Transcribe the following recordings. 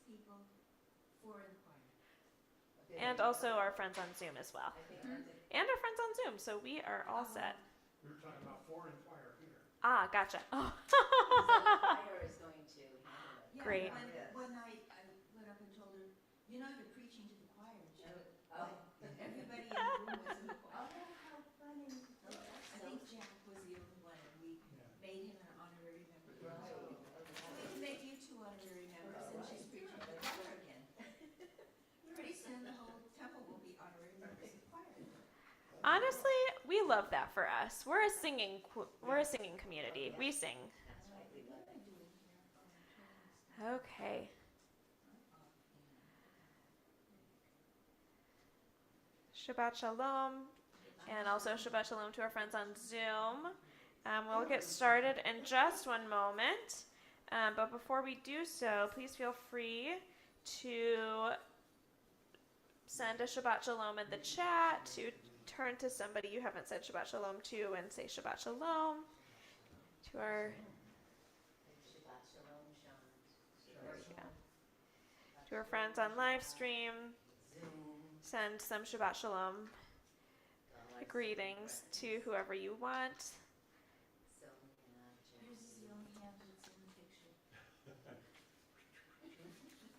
people, 4 in the choir. And also our friends on Zoom as well. And our friends on Zoom, so we are all set. We were talking about 4 in choir here. Ah, gotcha. Oh. So the choir is going to handle it. Yeah, Great. One night I went up and told her, you know, you're preaching to the choir. And she went, Oh. but everybody in the room was in the choir. Oh, how funny. Oh, that's I think Jack was the only one, and we made him an honorary member. Right. We can make you 2 honorary members, and she's preaching to the choir again. Pretty soon the whole temple will be honorary members of the choir. Honestly, we love that for us. We're a singing community. We sing. That's right, we love it. Okay. Shabbat Shalom, and also Shabbat Shalom to our friends on Zoom. We'll get started in just one moment, but before we do so, please feel free to send a Shabbat Shalom in the chat, to turn to somebody you haven't said Shabbat Shalom to and say Shabbat Shalom to our... Shabbat Shalom, Sean. There we go. To our friends on live stream, send some Shabbat Shalom greetings to whoever you want. Yours is the only hand that's in the picture.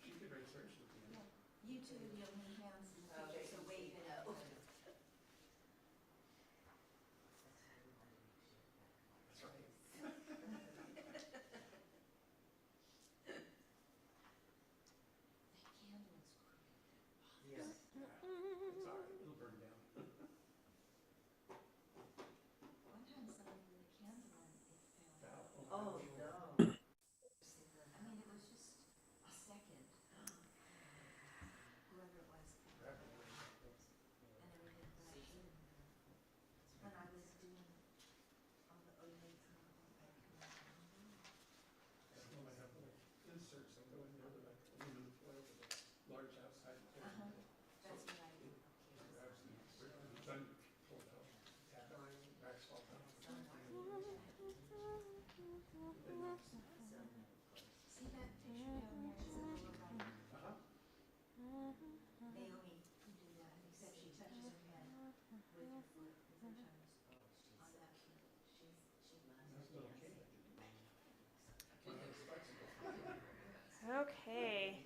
She could write search at the end. You two are the only hands in the picture, so wave it out. That's right. That candle is crooked. Yes. It's all right. It'll burn down. One time somebody lit a candle and it fell. Oh, no. I mean, it was just a second. Whoever it was, and everything crashed. When I was doing all the oaths and all that, Some of them have little inserts that go in there with like aluminum foil with a large outside tip. that's what I did. Grabs the gun, pull it out, tap it, wax fall down. See that picture down there, it's in the lower right. Uh-huh. Naomi can do that, except she touches her head with her foot, with her toes on that foot. That's a little cake. One of those flexible. Okay.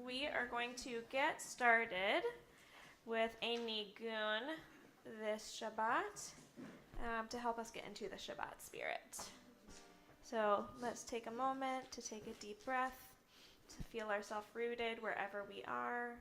We are going to get started with a nigun this Shabbat to help us get into the Shabbat spirit. So let's take a moment to take a deep breath, to feel ourselves rooted wherever we are.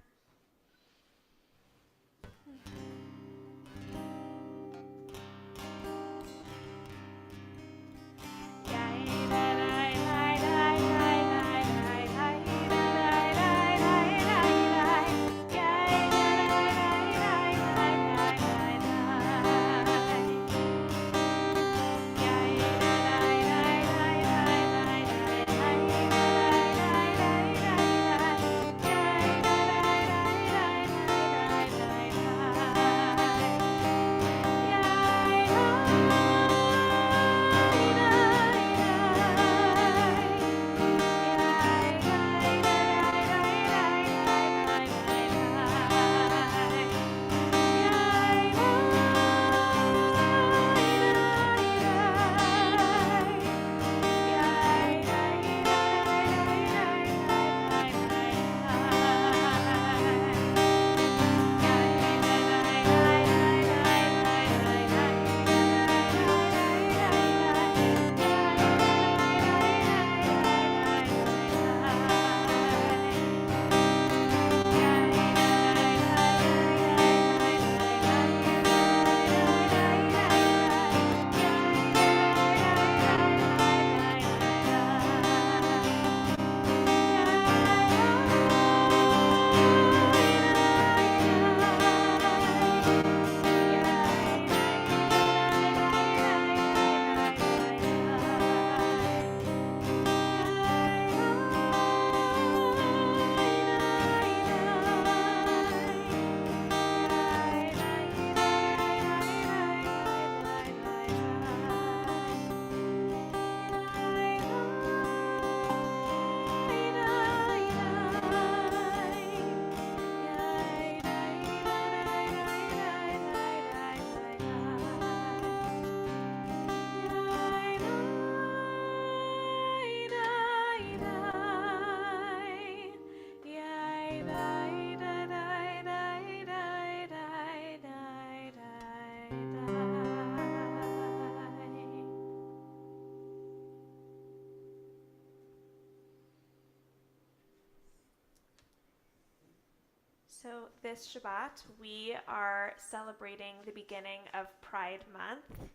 So this Shabbat, we are celebrating the beginning of Pride Month,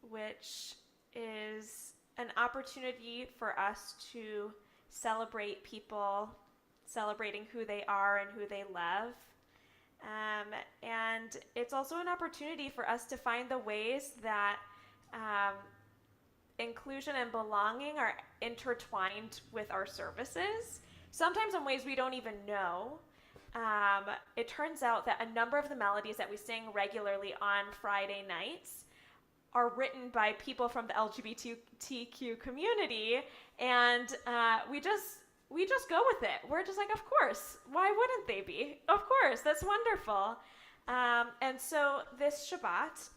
which is an opportunity for us to celebrate people, celebrating who they are and who they love. And it's also an opportunity for us to find the ways that inclusion and belonging are intertwined with our services, sometimes in ways we don't even know. It turns out that a number of the melodies that we sing regularly on Friday nights are written by people from the LGBTQ community, and we just go with it. We're just like, of course, why wouldn't they be? Of course, that's wonderful. And so this Shabbat,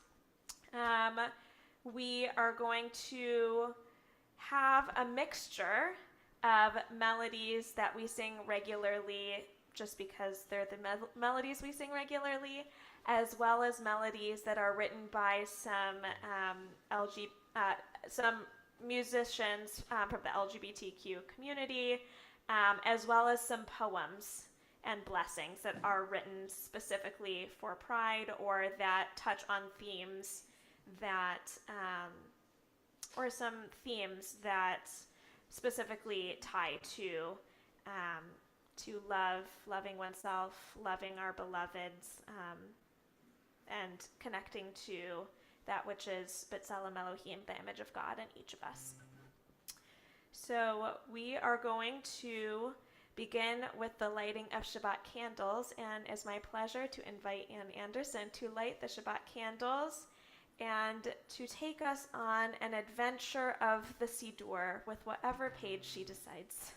we are going to have a mixture of melodies that we sing regularly just because they're the melodies we sing regularly, as well as melodies that are written by some musicians from the LGBTQ community, as well as some poems and blessings that are written specifically for Pride or that touch on themes that, or some themes that specifically tie to loving oneself, loving our beloveds, and connecting to that which is B'Tselem Elohim, the image of God in each of us. So we are going to begin with the lighting of Shabbat candles, and it's my pleasure to invite Ann Anderson to light the Shabbat candles and to take us on an adventure of the Siddur with whatever page she decides.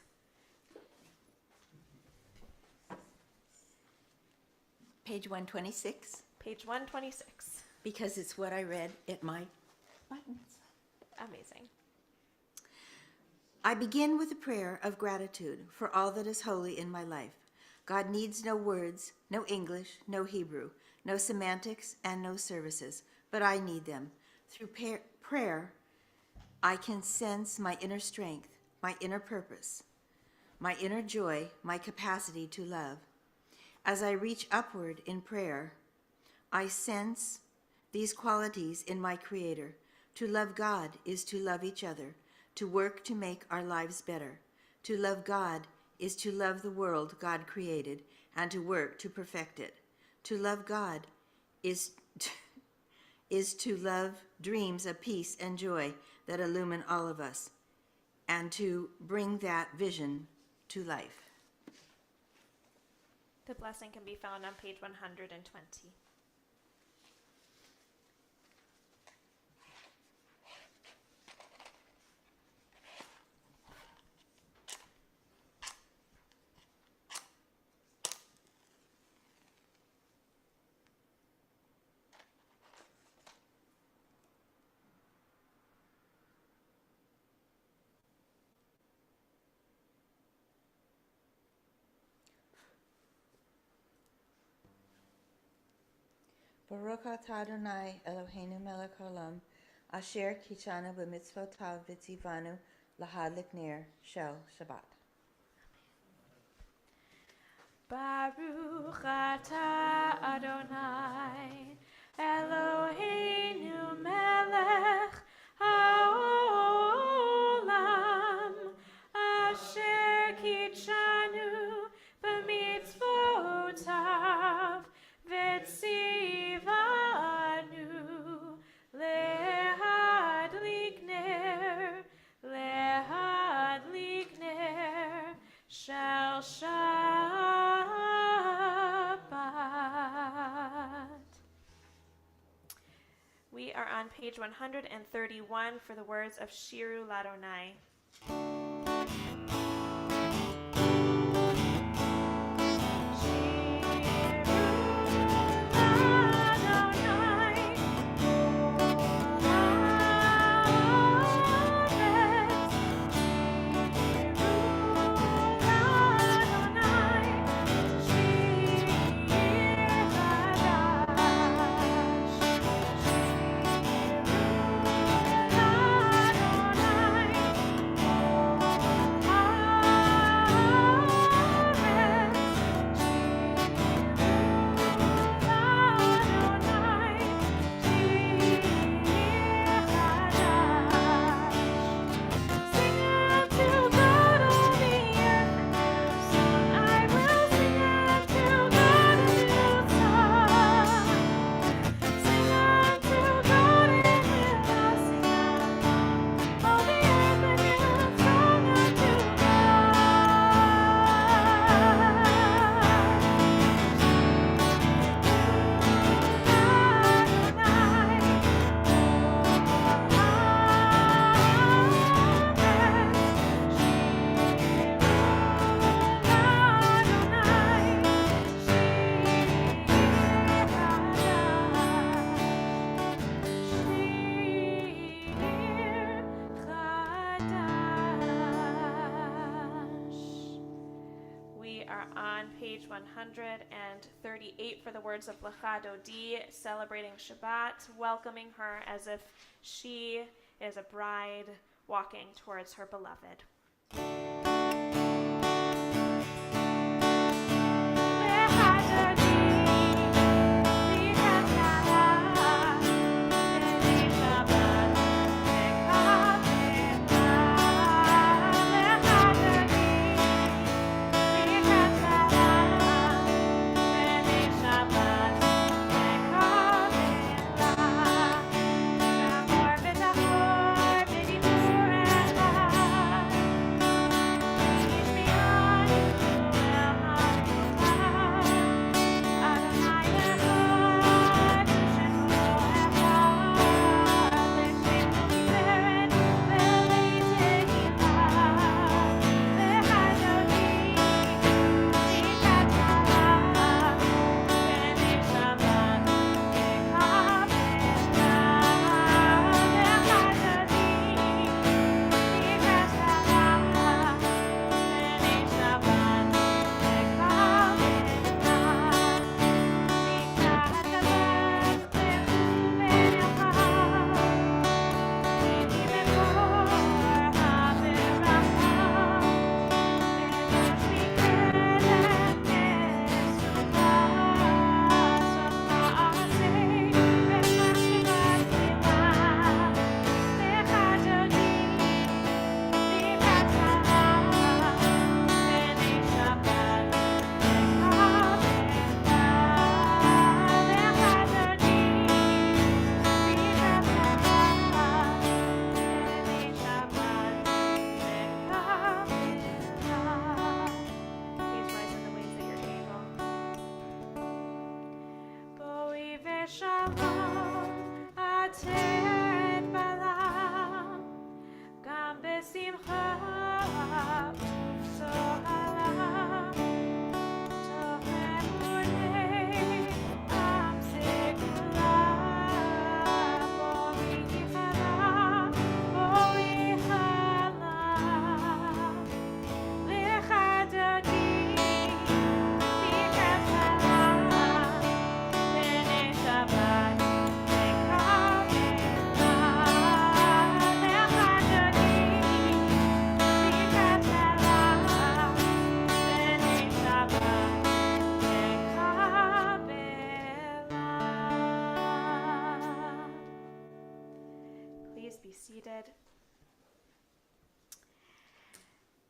Page 126, Page 126. because it's what I read at my bat mitzvah. Amazing. I begin with a prayer of gratitude for all that is holy in my life. God needs no words, no English, no Hebrew, no semantics, and no services, but I need them. Through prayer, I can sense my inner strength, my inner purpose, my inner joy, my capacity to love. As I reach upward in prayer, I sense these qualities in my Creator. To love God is to love each other, to work to make our lives better. To love God is to love the world God created and to work to perfect it. To love God is to love dreams of peace and joy that illumine all of us and to bring that vision to life. The blessing can be found on page 120. Baruch atah Adonai Eloheinu melech haolam, asher kichanu b'mitzvotav v'tzivanu lahadlik ner shel Shabbat. Baruch atah Adonai Eloheinu melech haolam asher kitshanu b'mitzvotav v'tzivanu lehadlik ner shel Shabbat. We are on page 131 for the words of Shiru Ladonai. on page 138 for the words of Lecha Dodi, celebrating Shabbat, welcoming her as if she is a bride walking towards her beloved.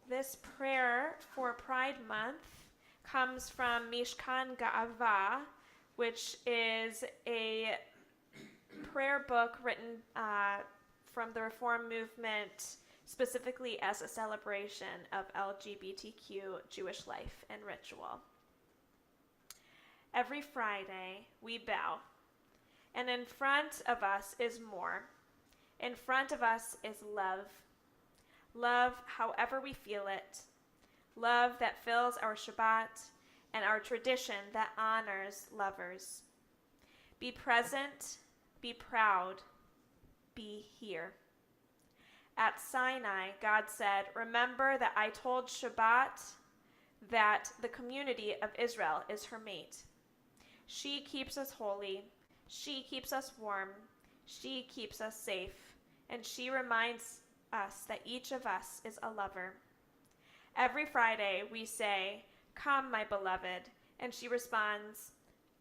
This prayer for Pride Month comes from Mishkan Ga'ava, which is a prayer book written from the Reform movement specifically as a celebration of LGBTQ Jewish life and ritual. Every Friday, we bow, and in front of us is more. In front of us is love. Love however we feel it. Love that fills our Shabbat and our tradition that honors lovers. Be present, be proud, be here. At Sinai, God said, "Remember that I told Shabbat that the community of Israel is her mate. She keeps us holy, she keeps us warm, she keeps us safe, and she reminds us that each of us is a lover." Every Friday we say, "Come, my beloved," and she responds,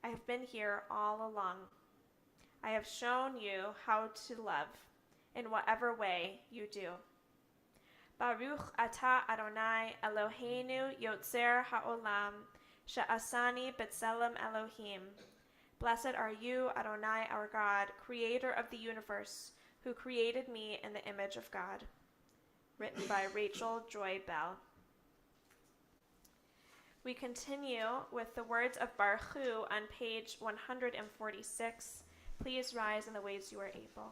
"I have been here all along. I have shown you how to love in whatever way you do." Baruch atah Adonai Eloheinu Yotzer Ha'olam Sha'asani B'Tselem Elohim. Blessed are you, Adonai, our God, creator of the universe, who created me in the image of God. Written by Rachel Joy Bell. We continue with the words of Baruch Hu on page 146. Please rise in the ways you are able.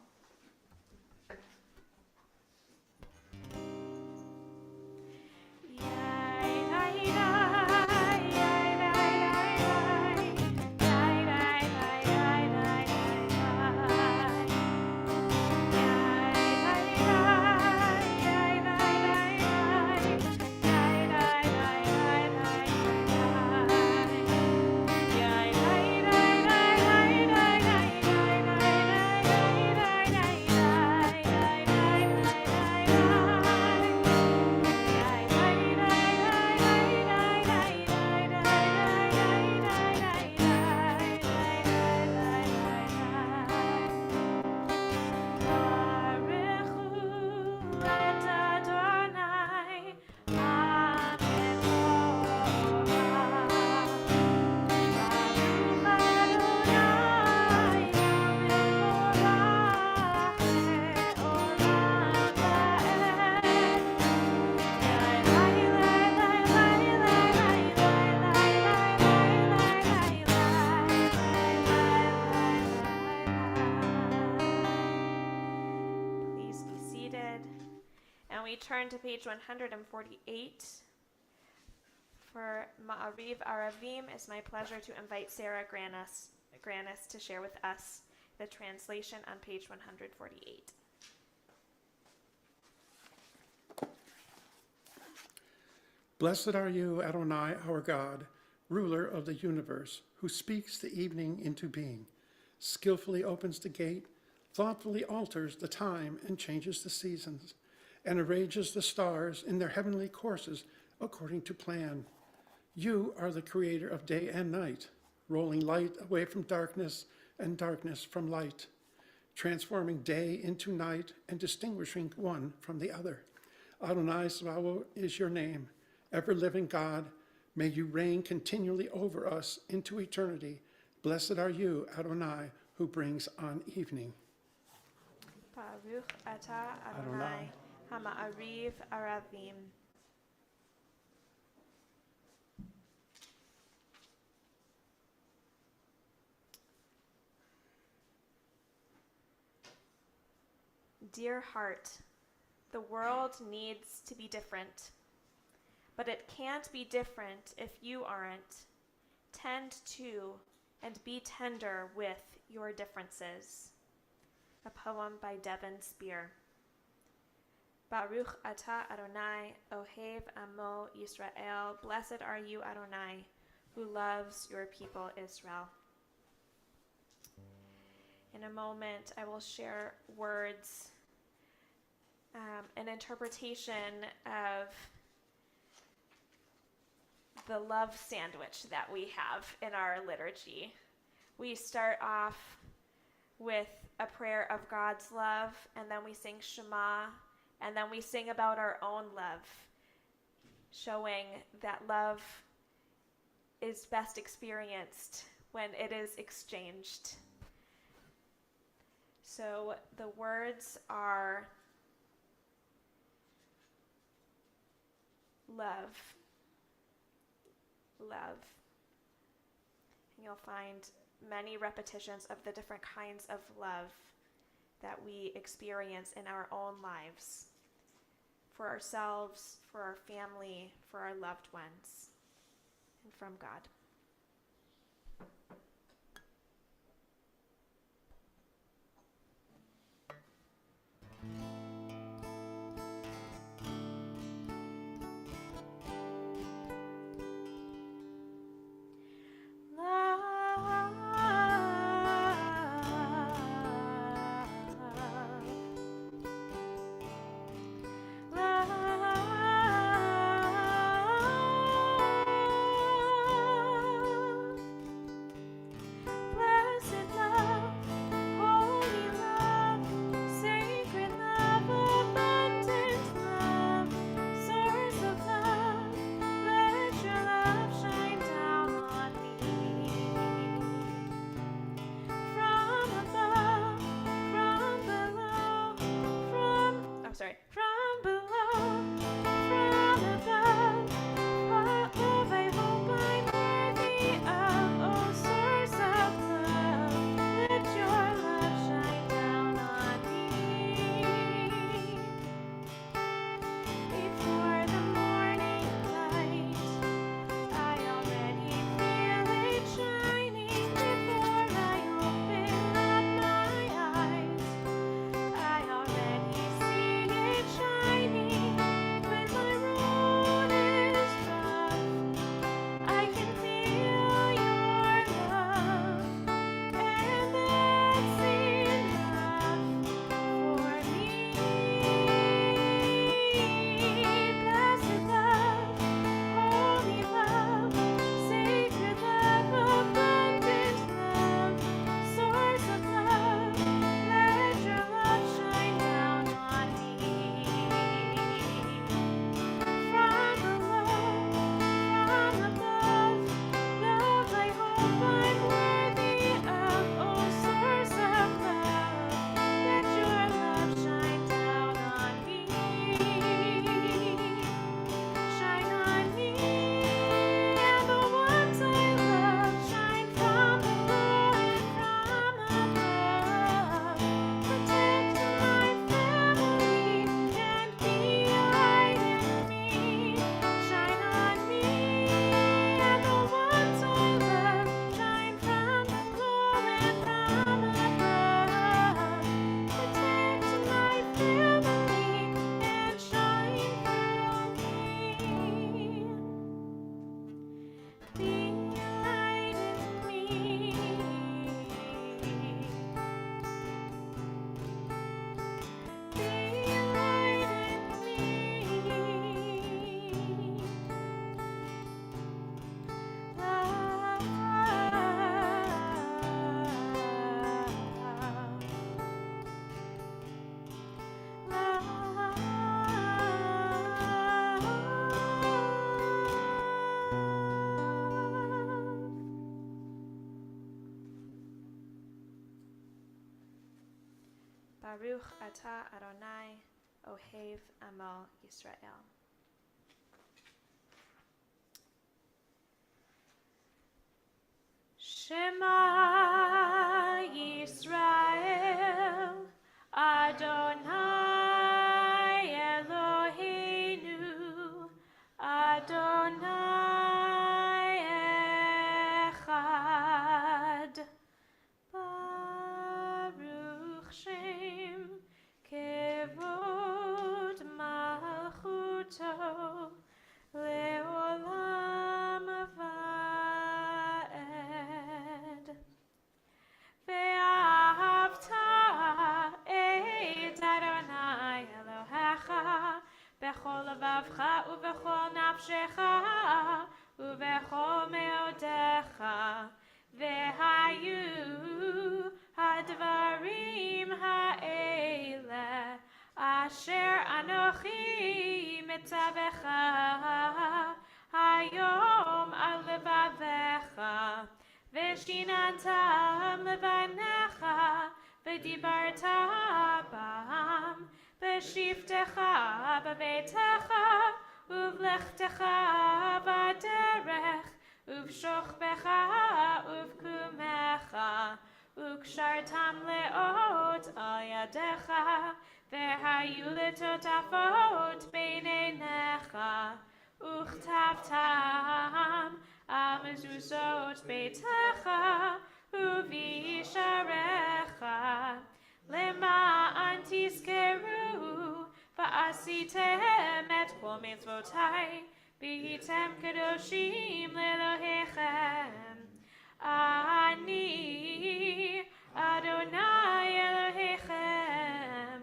we turn to page 148. For Ma'ariv Aravim, it's my pleasure to invite Sarah Granis to share with us the translation on page 148. Blessed are you, Adonai, our God, ruler of the universe, who speaks the evening into being, skillfully opens the gate, thoughtfully alters the time and changes the seasons, and arranges the stars in their heavenly courses according to plan. You are the creator of day and night, rolling light away from darkness and darkness from light, transforming day into night and distinguishing one from the other. Adonai Sabaoth is your name. Ever-living God, may you reign continually over us into eternity. Blessed are you, Adonai, who brings on evening. Baruch atah Adonai Hama'ariv Aravim. Dear heart, the world needs to be different, but it can't be different if you aren't. Tend to and be tender with your differences. A poem by Devon Spear. Baruch atah Adonai, Ohev Amo Yisrael. Blessed are you, Adonai, who loves your people Israel. In a moment, I will share words, an interpretation of the love sandwich that we have in our liturgy. We start off with a prayer of God's love, and then we sing Shema, and then we sing about our own love, showing that love is best experienced when it is exchanged. So the words are love. Love. And you'll find many repetitions of the different kinds of love that we experience in our own lives, for ourselves, for our family, for our loved ones, and from God. Baruch Ata Adonai Ohev Amo Yisrael. Shema Yisrael Adonai Eloheinu Adonai Echad Baruch Shem Kevod Malchuto Leolam Vaed Ve'ahavta et Adonai Elohecha Bechol levavcha uvechol nafshecha uvechol meodecha vehayu hadvarim ha'ele asher anochi mitzavecha hayom al levavecha veshinantam levanecha v'dibarta bam B'shiftecha b'beitecha uvlechtecha b'derech uvshochbecha uvkumecha ukshartam leot al yadecha v'hayu letotafot b'neinecha uchtavtam al mezuzot beitecha uvisharecha Lema'an tizkeru va'asitem et kol mitzvotai v'hitem kadoshim le'Elohechem Ani Adonai Elohechem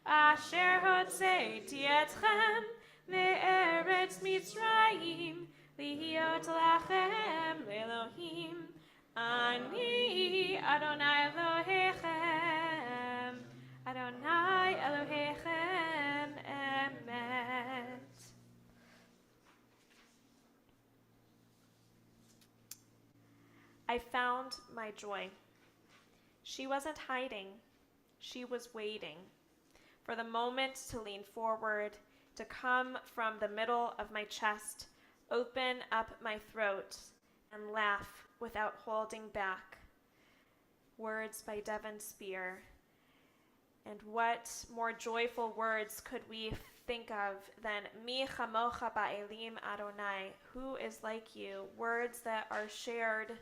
asher hotzeiti etchem me'eretz Mitzrayim lihiot lachem le'Elohim Ani Adonai Elohechem Adonai Elohechem Emet. I found my joy. She wasn't hiding. She was waiting for the moment to lean forward, to come from the middle of my chest, open up my throat, and laugh without holding back. Words by Devon Spear. And what more joyful words could we think of than Mi chamocha ba'elim Adonai, who is like you? Words that are shared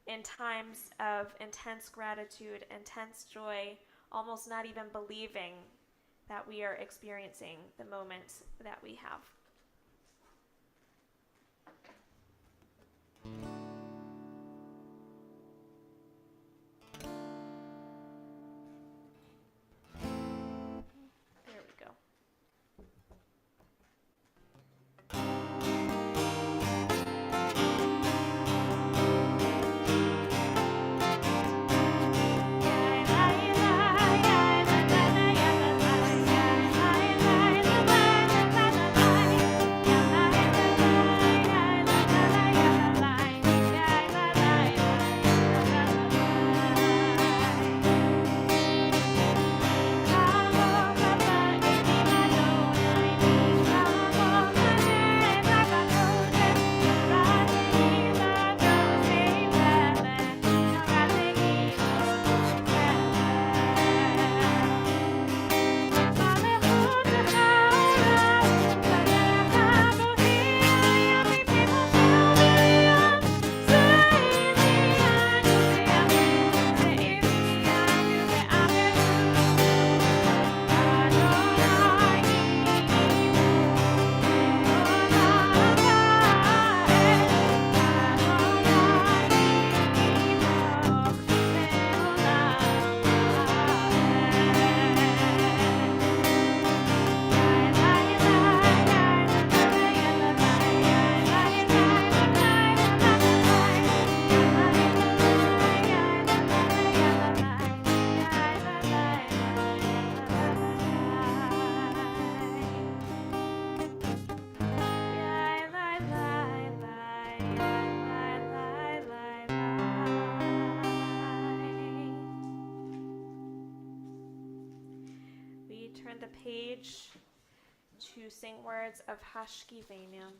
in times of intense gratitude, intense joy, almost not even believing that we are experiencing the moment that we have. There we go. turn the page to sing words of Hashkivenu.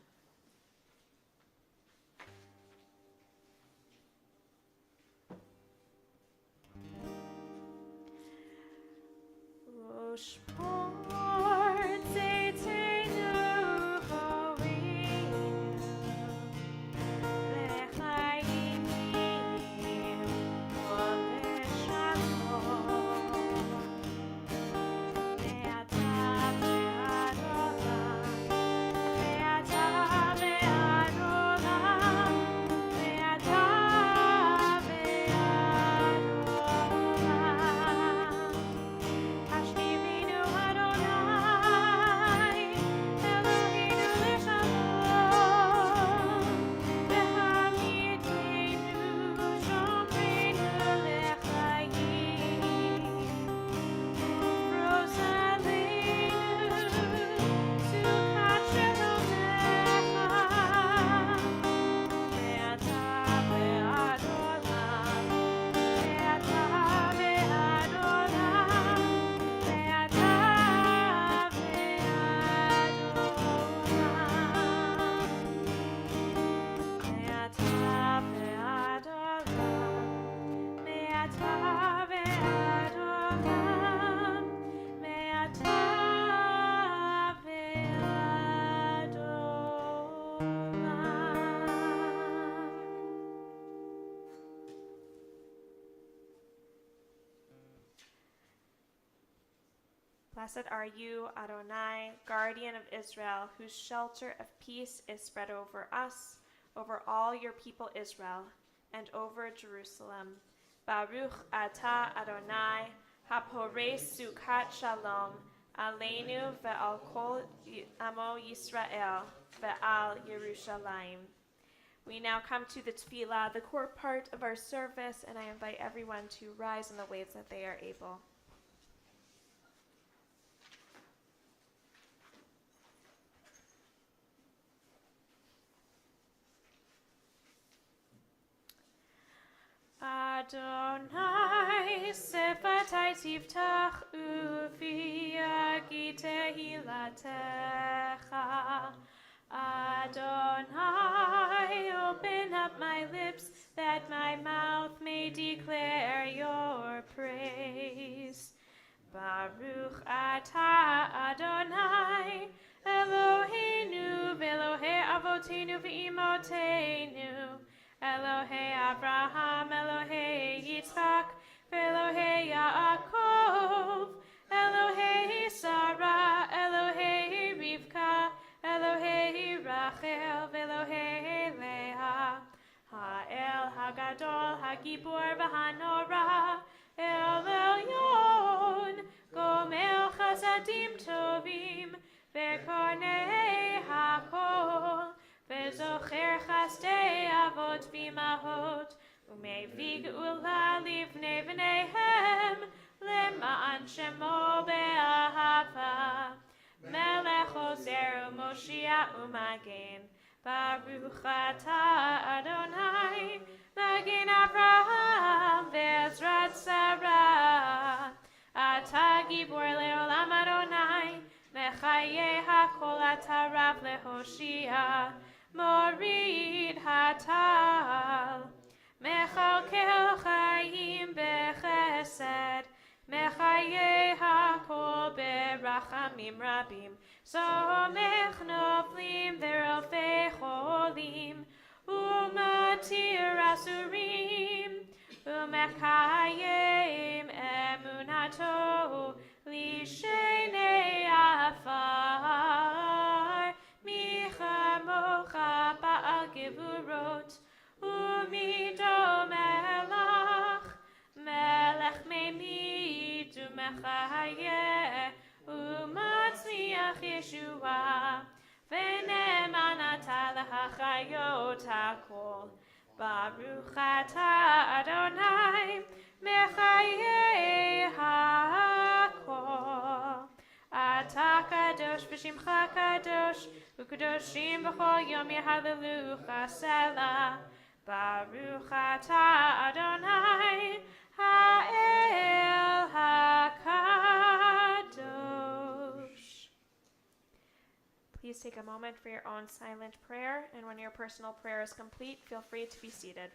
Blessed are you, Adonai, guardian of Israel, whose shelter of peace is spread over us, over all your people Israel, and over Jerusalem. Baruch atah Adonai, hapores sukat shalom, aleinu ve'al kol amo Yisrael, ve'al Yerushalayim. We now come to the tefillah, the core part of our service, and I invite everyone to rise in the ways that they are able. Adonai, sefatai tiftach ufi yagi tehilatecha. Adonai, open up my lips that my mouth may declare your praise. Baruch atah Adonai, Eloheinu ve'Elohei avotenu ve'imotenu. Elohei Abraham, Elohei Yitzchak, Elohei Yaakov, Elohei Sarah, Elohei Rivka, Elohei Rachel, Elohei Leah. Ha'el Hagadol, Hagibor v'Hanora, El Elyon, Gomel Chasadim Tovim, Ve'Kornei Hakol. Vezocher chastei avot v'imahot, u'mevig ula livnei v'neihem, lema'an shemo be'ahava. Melech ozer u'moshia u'magen, Baruch atah Adonai, Magen Avraham ve'ezrat Sarah. Atah gibor le'olam Adonai, Mechaye hakol atah rav lehoshia. Morid hatal, mechalkel chayim bechesed, mechaye hakol berachamim rabim, somech noflim verofei cholim, umatir asurim, umechayim emunato, lishenei afar. Michamocha ba'al gevurot, umido melach, melech memid u'mechayeh, u'matzliach Yeshua, v'ne'eman atah l'hachayot hakol. Baruch atah Adonai, mechayeh hakol. Atah kadosh v'shimcha kadosh, u'kadoshim b'chol yom yehallelujah selah. Baruch atah Adonai, ha'el hakadosh. please take a moment for your own silent prayer, and when your personal prayer is complete, feel free to be seated.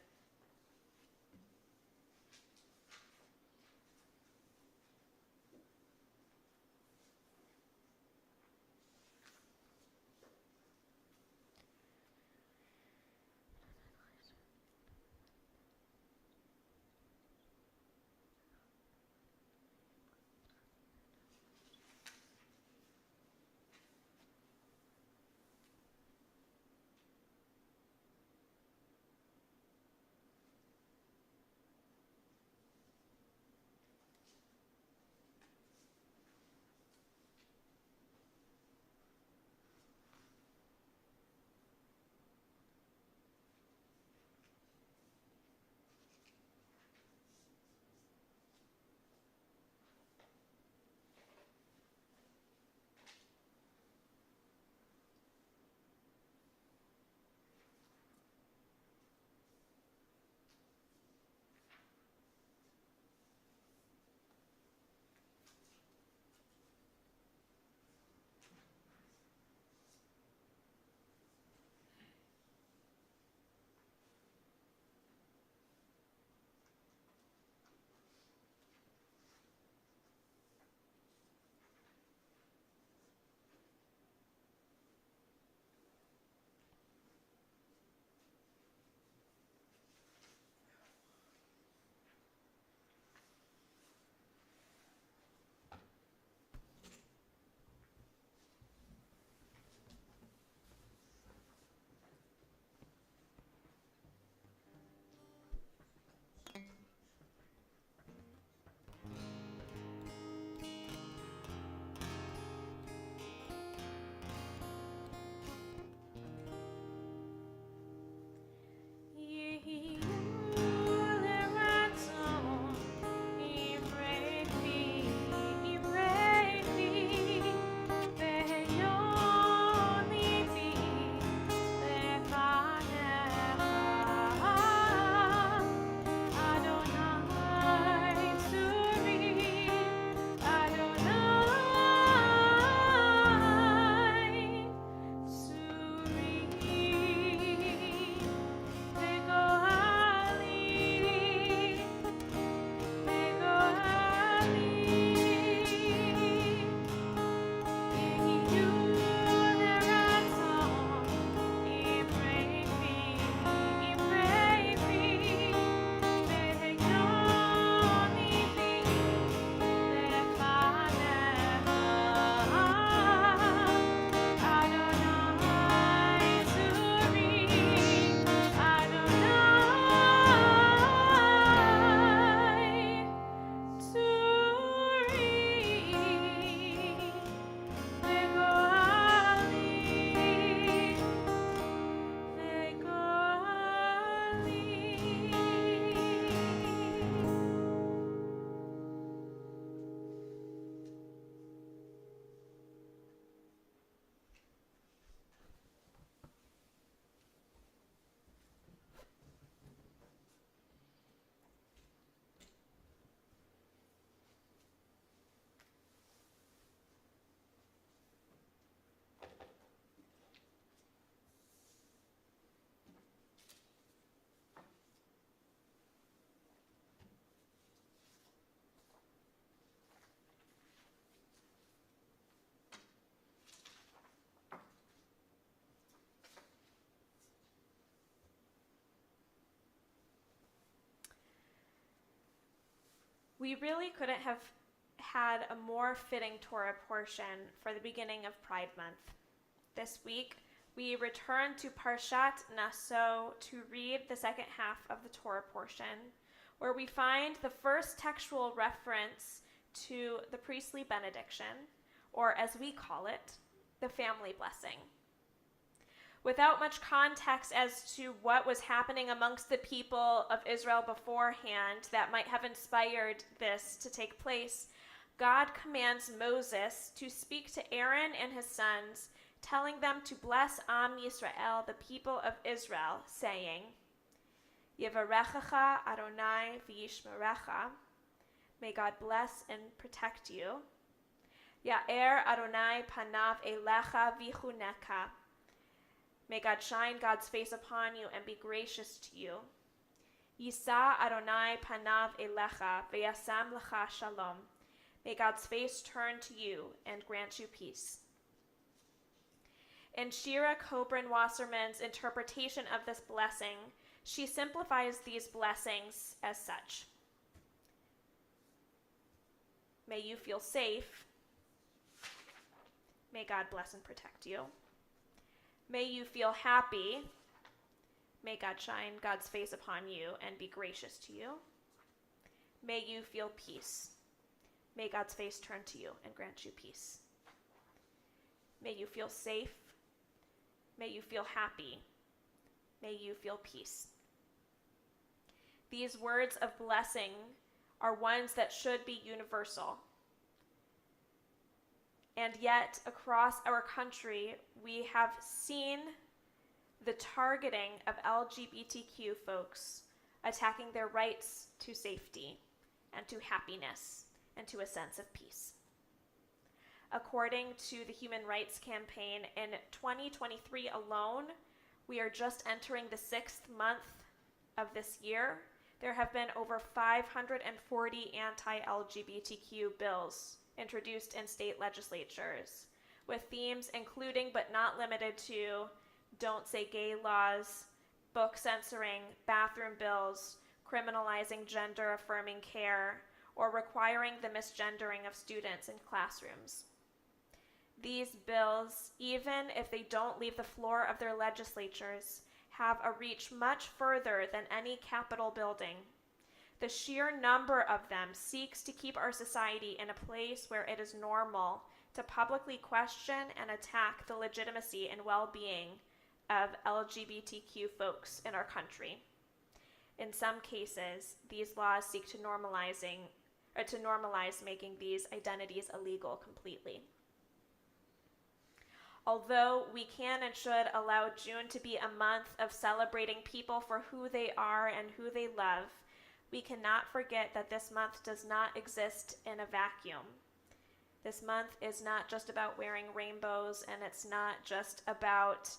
We really couldn't have had a more fitting Torah portion for the beginning of Pride Month. This week, we return to Parshat Naso to read the second half of the Torah portion, where we find the first textual reference to the priestly benediction, or as we call it, the family blessing. Without much context as to what was happening amongst the people of Israel beforehand that might have inspired this to take place, God commands Moses to speak to Aaron and his sons, telling them to bless Am Yisrael, the people of Israel, saying, Yevarechecha Adonai v'yishmerecha. May God bless and protect you. Ya'er Adonai panav elecha vichuneka. May God shine God's face upon you and be gracious to you. Yisa Adonai panav elecha veyasam lecha shalom. May God's face turn to you and grant you peace. In Shira Coburn Wasserman's interpretation of this blessing, she simplifies these blessings as such. May you feel safe. May God bless and protect you. May you feel happy. May God shine God's face upon you and be gracious to you. May you feel peace. May God's face turn to you and grant you peace. May you feel safe. May you feel happy. May you feel peace. These words of blessing are ones that should be universal. And yet, across our country, we have seen the targeting of LGBTQ folks attacking their rights to safety and to happiness and to a sense of peace. According to the Human Rights Campaign, in 2023 alone, we are just entering the 6th month of this year. There have been over 540 anti-LGBTQ bills introduced in state legislatures, with themes including but not limited to don't say gay laws, book censoring, bathroom bills, criminalizing gender-affirming care, or requiring the misgendering of students in classrooms. These bills, even if they don't leave the floor of their legislatures, have a reach much further than any Capitol building. The sheer number of them seeks to keep our society in a place where it is normal to publicly question and attack the legitimacy and well-being of LGBTQ folks in our country. In some cases, these laws seek to normalize making these identities illegal completely. Although we can and should allow June to be a month of celebrating people for who they are and who they love, we cannot forget that this month does not exist in a vacuum. This month is not just about wearing rainbows, and it's not just about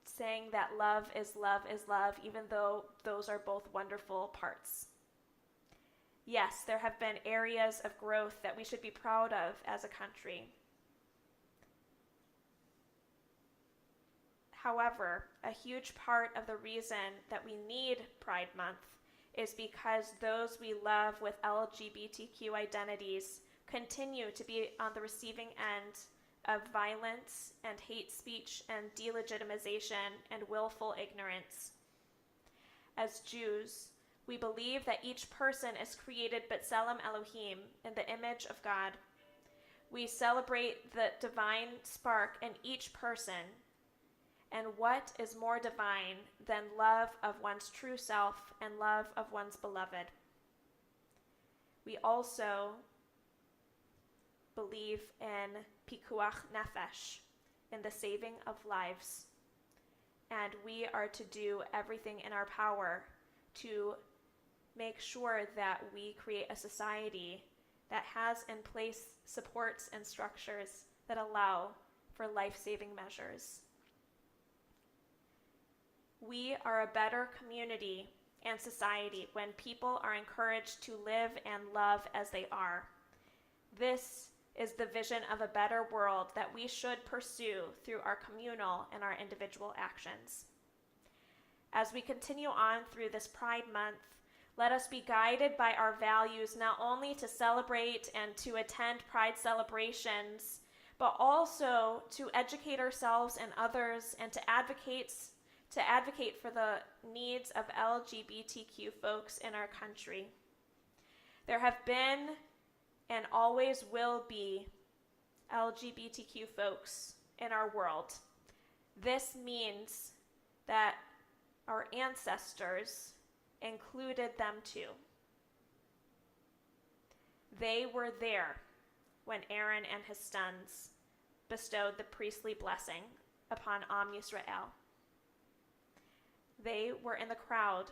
saying that love is love is love, even though those are both wonderful parts. Yes, there have been areas of growth that we should be proud of as a country. However, a huge part of the reason that we need Pride Month is because those we love with LGBTQ identities continue to be on the receiving end of violence and hate speech and delegitimization and willful ignorance. As Jews, we believe that each person is created b'tselem Elohim, in the image of God. We celebrate the divine spark in each person. And what is more divine than love of one's true self and love of one's beloved? We also believe in Pkwy nefesh, in the saving of lives. And we are to do everything in our power to make sure that we create a society that has in place supports and structures that allow for life-saving measures. We are a better community and society when people are encouraged to live and love as they are. This is the vision of a better world that we should pursue through our communal and our individual actions. As we continue on through this Pride Month, let us be guided by our values not only to celebrate and to attend Pride celebrations, but also to educate ourselves and others and to advocate for the needs of LGBTQ folks in our country. There have been and always will be LGBTQ folks in our world. This means that our ancestors included them too. They were there when Aaron and his sons bestowed the priestly blessing upon Am Yisrael. They were in the crowd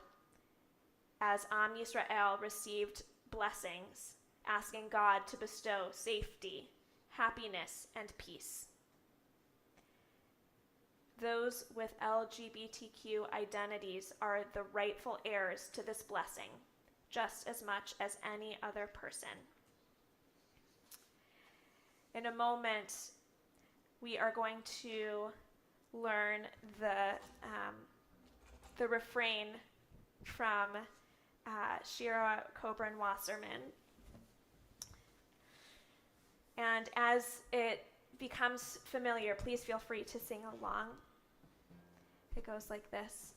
as Am Yisrael received blessings, asking God to bestow safety, happiness, and peace. Those with LGBTQ identities are the rightful heirs to this blessing, just as much as any other person. In a moment, we are going to learn the refrain from Shira Coburn Wasserman. And as it becomes familiar, please feel free to sing along. It goes like this.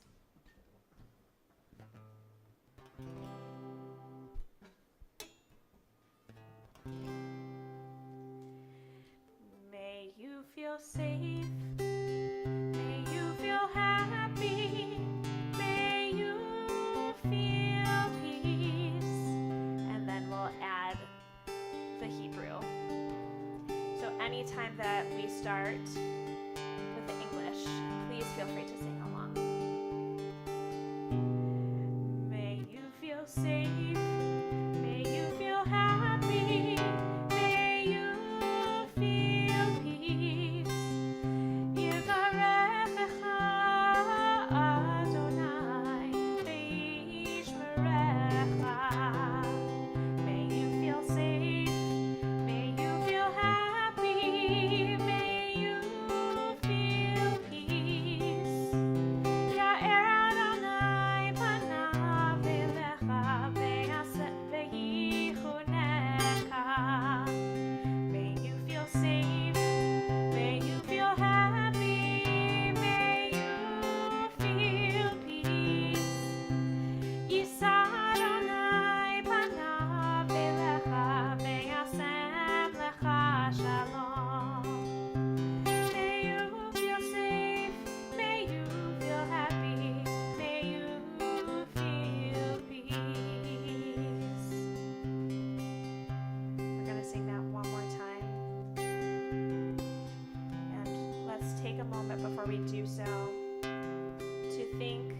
May you feel safe. May you feel happy. May you feel peace. And then we'll add the Hebrew. So anytime that we start with the English, please feel free to sing along. May you feel safe. May you feel happy. May you feel peace. Yivarechecha Adonai v'yishmerecha. May you feel safe. May you feel happy. May you feel peace. Ya'er Adonai panav elecha v'yichunecha. May you feel safe. May you feel happy. May you feel peace. Yisa Adonai panav elecha v'yasem lecha shalom. May you feel safe. May you feel happy. May you feel peace. We're going to sing that one more time. And let's take a moment before we do so to think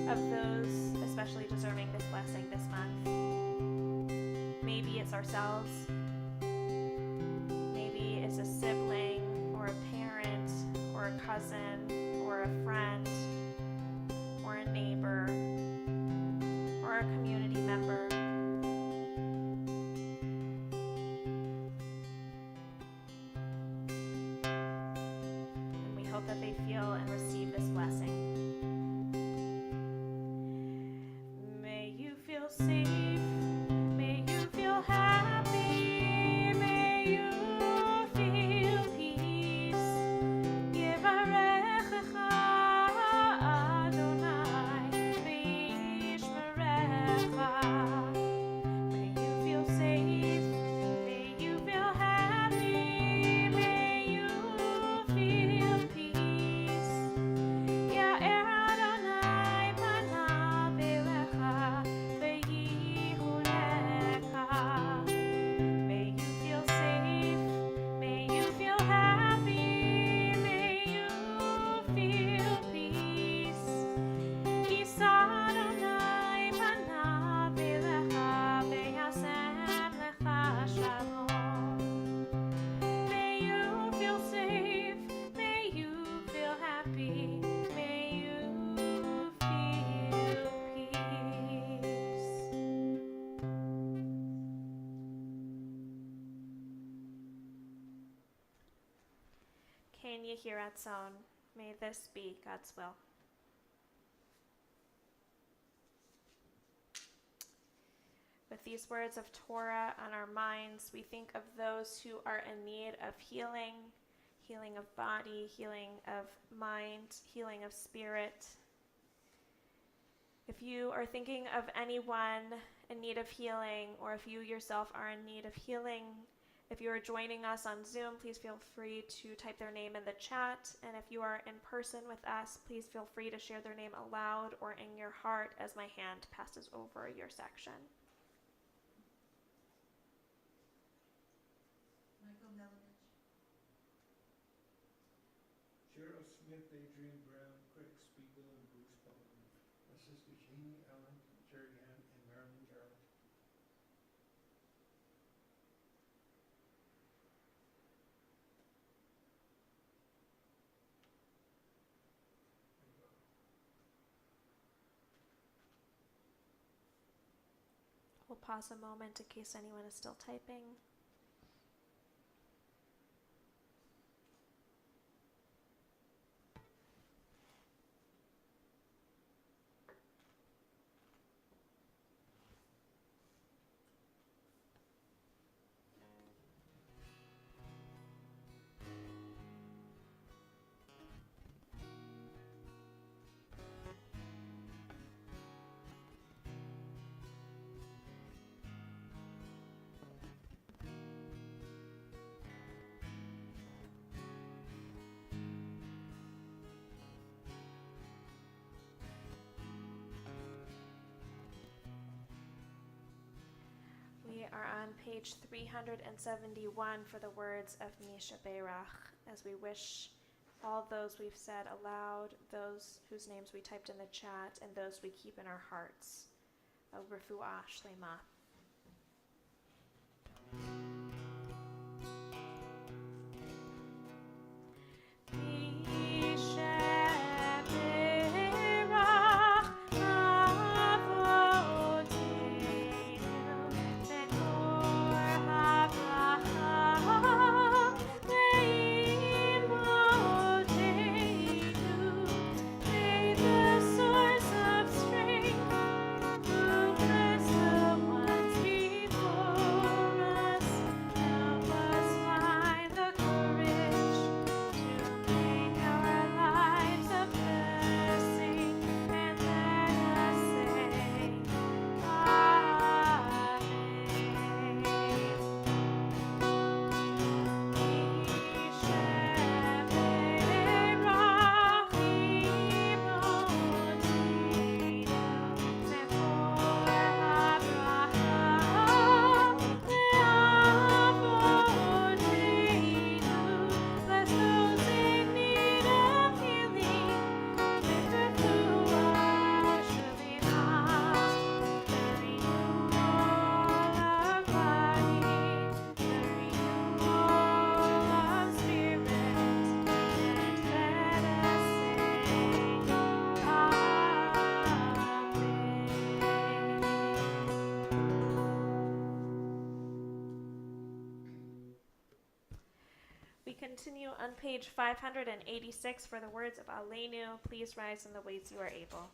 of those especially deserving this blessing this month. Maybe it's ourselves. Maybe it's a sibling or a parent or a cousin or a friend or a neighbor or a community member. And we hope that they feel and receive this blessing. May you feel safe. May you feel happy. May you feel peace. Yivarechecha Adonai v'yishmerecha. May you feel safe. May you feel happy. May you feel peace. Ya'er Adonai panav elecha v'yichunecha. May you feel safe. May you feel happy. May you feel peace. Yisa Adonai panav elecha v'yasem lecha shalom. May you feel safe. May you feel happy. May you feel peace. Can you hear at sound? May this be God's will. With these words of Torah on our minds, we think of those who are in need of healing, healing of body, healing of mind, healing of spirit. If you are thinking of anyone in need of healing, or if you yourself are in need of healing, if you are joining us on Zoom, please feel free to type their name in the chat. And if you are in person with us, please feel free to share their name aloud or in your heart as my hand passes over your section. Michael Melovich. Cheryl Smith, Adrian Brown, Craig Spiegel, and Bruce Baldwin. My sister Jeannie, Ellen, Jerry Ann, and Marilyn Garrett. We'll pause a moment in case anyone is still typing. We are on page 371 for the words of Misha Beirach, as we wish all those we've said aloud, those whose names we typed in the chat, and those we keep in our hearts. A refuah shlema. Continue on page 586 for the words of Aleinu. Please rise in the ways you are able.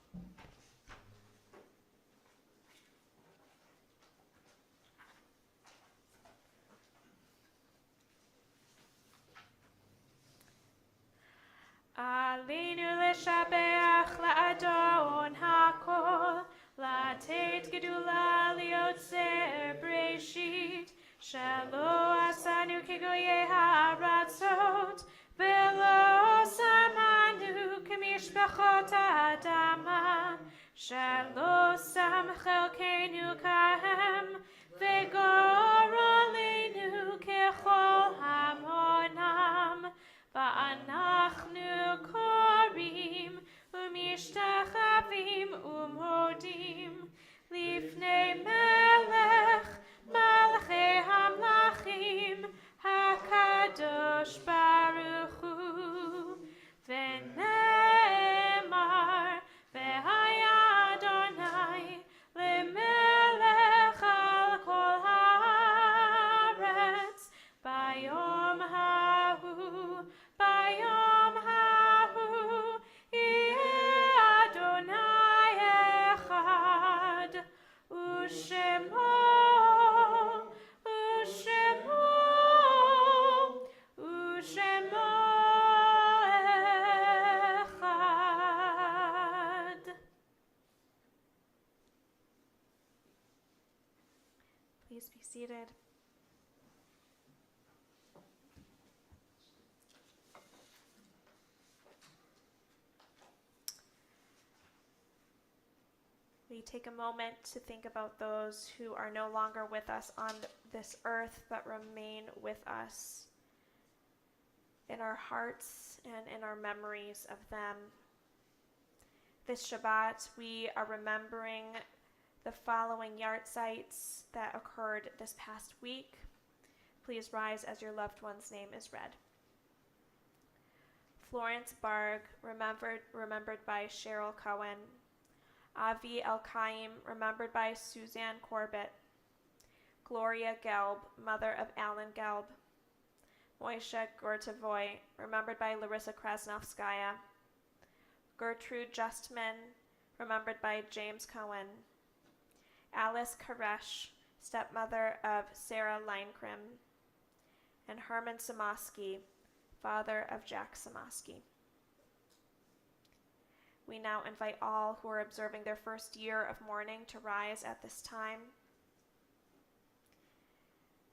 Aleinu l'shabeach la'adon hakol, la'tet gedula liotzer breshit, shelo asanu kegoye haratzot, velo samanu kemishpachot ha'adama, shelo sam chelkenu kahem, vegor aleinu kechol hamonam, va'anachnu korim umishtachavim umodim lifnei melech malchei hamlachim hakadosh baruch hu v'ne'emar v'haya Adonai lemelech al kol haaretz bayom hahu bayom hahu yeh Adonai echad u'shemo echad. Please be seated. We take a moment to think about those who are no longer with us on this earth, but remain with us in our hearts and in our memories of them. This Shabbat, we are remembering the following yard sites that occurred this past week. Please rise as your loved one's name is read. Florence Barg, remembered by Cheryl Cohen. Avi Elkaim, remembered by Suzanne Corbett. Gloria Gelb, mother of Alan Gelb. Moishe Gortavoy, remembered by Larissa Krasnovskaya. Gertrude Justman, remembered by James Cohen. Alice Koresh, stepmother of Sarah Leinkrim. And Herman Samosky, father of Jack Samosky. We now invite all who are observing their first year of mourning to rise at this time.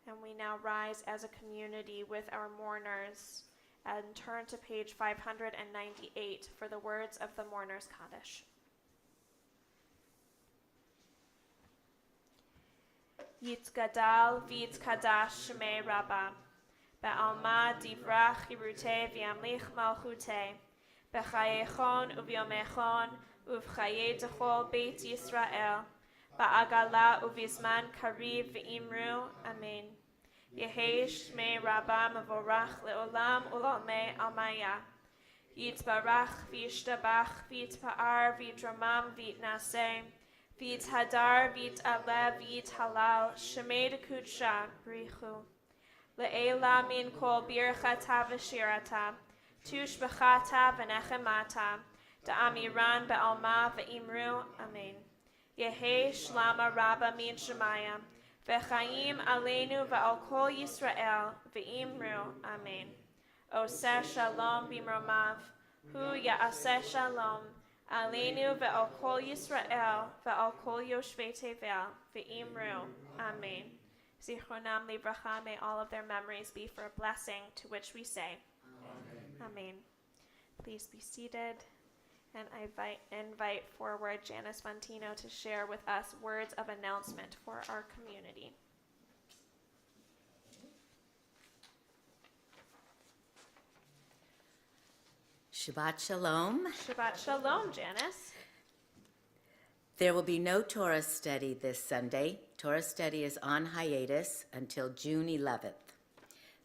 And we now rise as a community with our mourners and turn to page 598 for the words of the Mourner's Kaddish. Yitzgadal v'yitzkadash shemei Rabbah, be'alma divrach hirute v'yamlich malchute, be'chayechon u'vyomechon u'v'chaye dechol beit Yisrael, ba'agala u'vizman kariv v'imru, amen. Yehei shmei Rabbah mevorach le'olam u'l'olmei almaya. Yitzbarach v'yishtabach v'yitpa'ar v'yitramam v'yitnaseh, v'yithadar v'yit'aleh v'yithalal, shemei dekudsha brichu. Le'ela min kol birchata v'shirata, tushbechata v'nechemata, da'amiran be'alma v'imru, amen. Yehei shlama Rabbah min shemaya, v'chaim aleinu v'al kol Yisrael, v'imru, amen. Oseh shalom b'mromav, hu ya'aseh shalom, aleinu v'al kol Yisrael, v'al kol yoshvei tevel, v'imru, amen. Zichronam livracha, may all of their memories be for a blessing, to which we say, amen. Amen. Please be seated, and I invite forward Janice Fontino to share with us words of announcement for our community. Shabbat Shalom. Shabbat Shalom, Janice. There will be no Torah study this Sunday. Torah study is on hiatus until June 11th.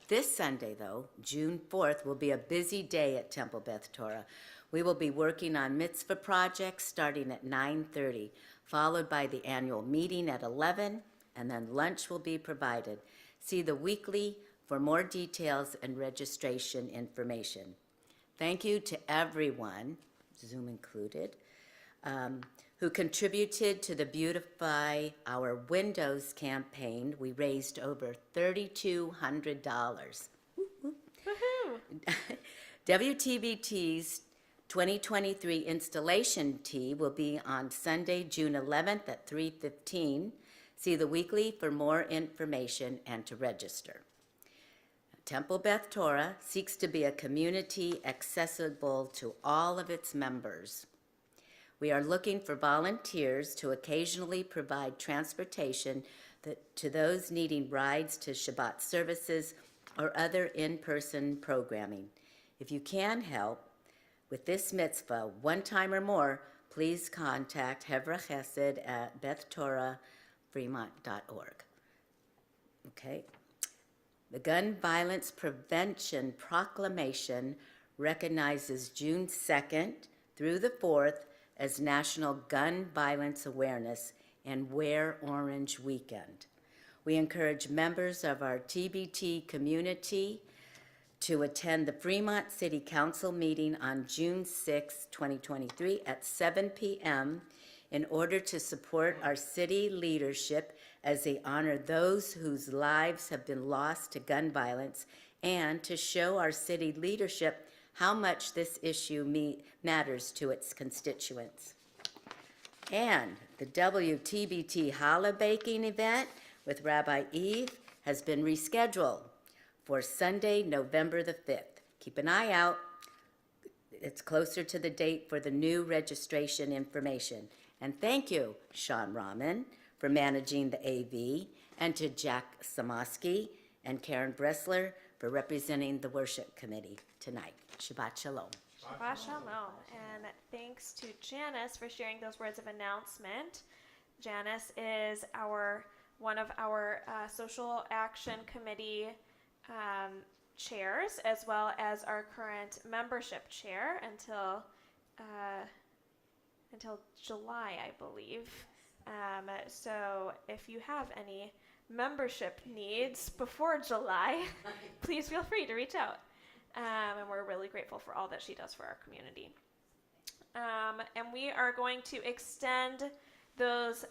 This Sunday, though, June 4th, will be a busy day at Temple Beth Torah. We will be working on mitzvah projects starting at 9:30, followed by the annual meeting at 11, and then lunch will be provided. See the weekly for more details and registration information. Thank you to everyone, Zoom included, who contributed to the Beautify Our Windows campaign. We raised over $3,200. Woohoo! WTBT's 2023 installation tea will be on Sunday, June 11th at 3:15. See the weekly for more information and to register. Temple Beth Torah seeks to be a community accessible to all of its members. We are looking for volunteers to occasionally provide transportation to those needing rides to Shabbat services or other in-person programming. If you can help with this mitzvah one time or more, please contact Hevra Chesed at bethtorahfremont.org. Okay. The Gun Violence Prevention Proclamation recognizes June 2nd through the 4th as National Gun Violence Awareness and Wear Orange Weekend. We encourage members of our TBT community to attend the Fremont City Council meeting on June 6, 2023 at 7 p.m. in order to support our city leadership as they honor those whose lives have been lost to gun violence, and to show our city leadership how much this issue matters to its constituents. And the WTBT Challah Baking event with Rabbi Eve has been rescheduled for Sunday, November the 5th. Keep an eye out. It's closer to the date for the new registration information. And thank you, Sean Rahman, for managing the AV, and to Jack Samosky and Karen Bressler for representing the worship committee tonight. Shabbat Shalom. Shabbat Shalom. And thanks to Janice for sharing those words of announcement. Janice is one of our social action committee chairs, as well as our current membership chair until July, I believe. So if you have any membership needs before July, please feel free to reach out. And we're really grateful for all that she does for our community. And we are going to extend those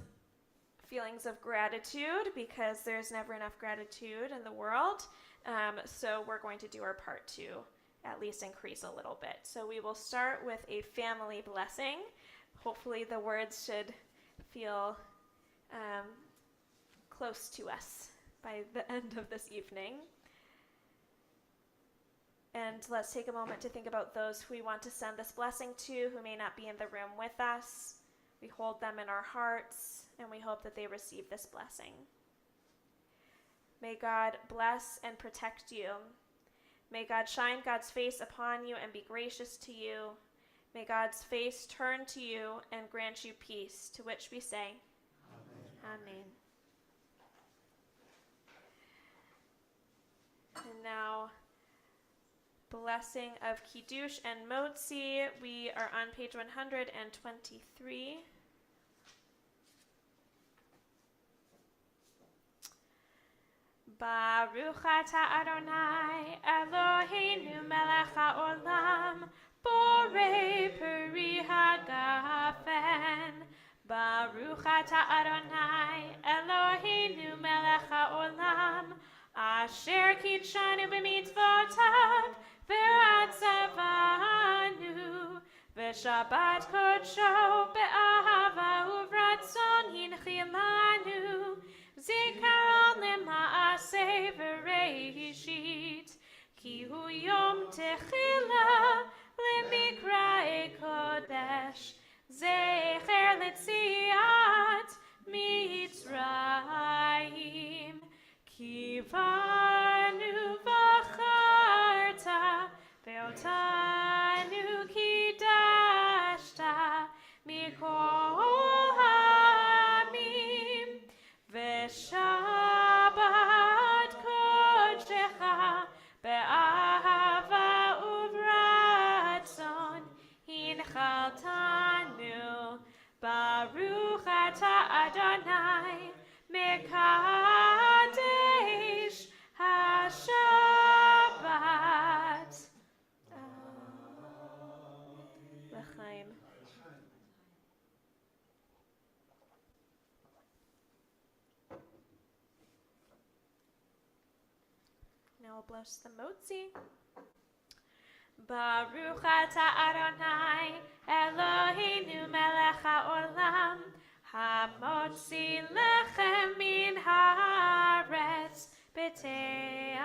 feelings of gratitude because there's never enough gratitude in the world. So we're going to do our part to at least increase a little bit. So we will start with a family blessing. Hopefully the words should feel close to us by the end of this evening. And let's take a moment to think about those who we want to send this blessing to who may not be in the room with us. We hold them in our hearts, and we hope that they receive this blessing. May God bless and protect you. May God shine God's face upon you and be gracious to you. May God's face turn to you and grant you peace, to which we say, Amen. Amen. And now, blessing of Kiddush and Motzi. We are on page 123. Baruch atah Adonai Eloheinu melech haolam borei peri hagafen. Baruch atah Adonai Eloheinu melech haolam asher kitshanu b'mitzvotav ve'atzavanu v'shabbat kodsho be'ahava uvratzon hinchilanu zikaron lema'aseh v'reishit ki hu yom techila lemikra'e kodesh zecher letziat mitzrayim kivanu v'charta ve'otanu kidashta mikol hamim ve'shabbat kodshecha be'ahava uvratzon hinchaltanu baruch atah Adonai mekadesh haShabbat. L'chaim. Now we'll bless the motzi. Baruch atah Adonai Eloheinu melech haolam hamotzi lechem min haaretz b'te'avon.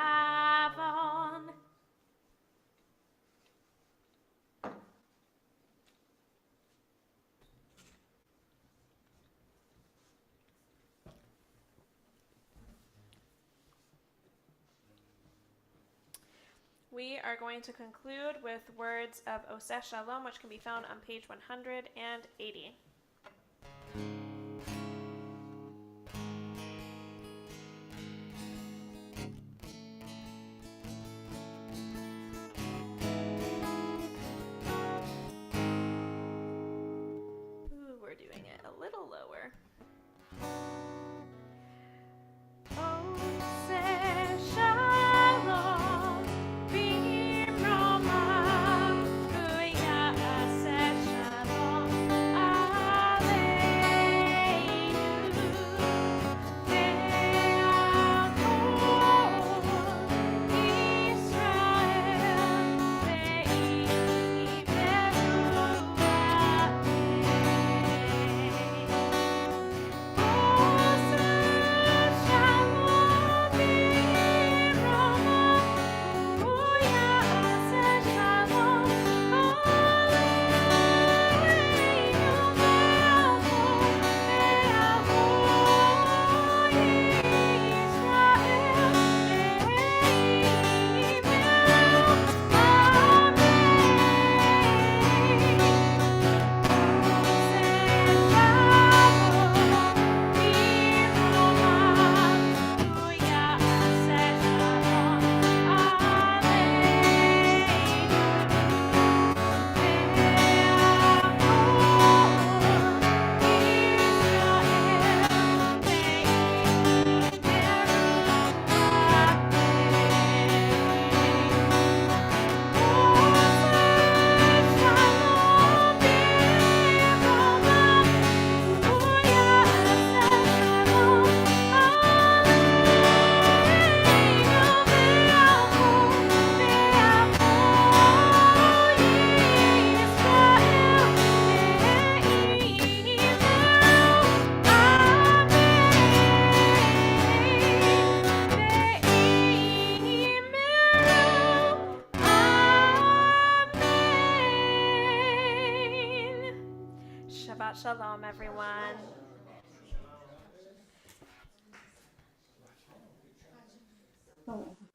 We are going to conclude with words of Oseh Shalom, which can be found on page 180. Ooh, we're doing it a little lower. Oseh Shalom. Shalom. Shabbat Shalom, everyone. Oh.